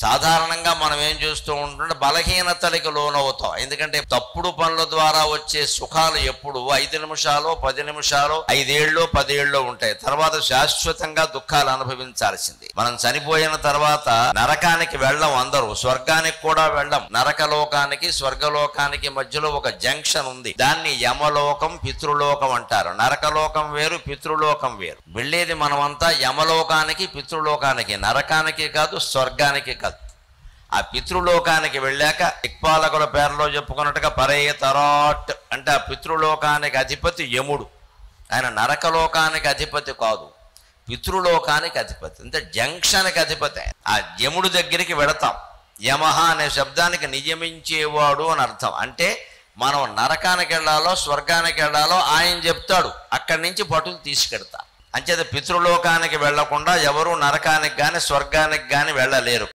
సాధారణంగా మనం ఏం చేస్తూ ఉంటుంటే బలహీనతలకి లోనవుతాం. ఎందుకంటే తప్పుడు పనుల ద్వారా వచ్చే సుఖాలు ఎప్పుడు 5 నిమిషాలు 10 నిమిషాలు 5 ఏళ్ళు 10 ఏళ్ళు ఉంటాయి. తర్వాత శాశ్వతంగా దుఃఖాలు అనుభవించాల్సింది. మనం చనిపోయిన తర్వాత నరకానికి వెళ్ళం, అందరూ స్వర్గానికి కూడా వెళ్ళం. నరకలోకానికి స్వర్గలోకానికి మధ్యలో ఒక జంక్షన్ ఉంది. దాన్ని యమలోకం పితృలోకం అంటారు. నరకలోకం వేరు, పితృలోకం వేరు. వెళ్ళేది మనమంతా యమలోకానికి పితృలోకానికి, నరకానికి కాదు, స్వర్గానికి కాదు. ఆ పితృలోకానికి వెళ్ళాక దిక్పాలకుల పేర్లో చెప్పుకున్నట్టుగా పరేతరాట్ అంటే ఆ పితృలోకానికి అధిపతి యముడు. ఆయన నరకలోకానికి అధిపతి కాదు, పితృలోకానికి అధిపతి. అంటే జంక్షన్కి అధిపతి. ఆ యముడు దగ్గరికి వెళతాం. యమహ అనే శబ్దానికి నియమించేవాడు అని అర్థం. అంటే మనం నరకానికి వెళ్ళాలో స్వర్గానికి వెళ్ళాలో ఆయన చెప్తాడు, అక్కడి నుంచి పట్టులు తీసుకెడతా. అంచేత పితృలోకానికి వెళ్లకుండా ఎవరు నరకానికి కానీ స్వర్గానికి కానీ వెళ్ళలేరు.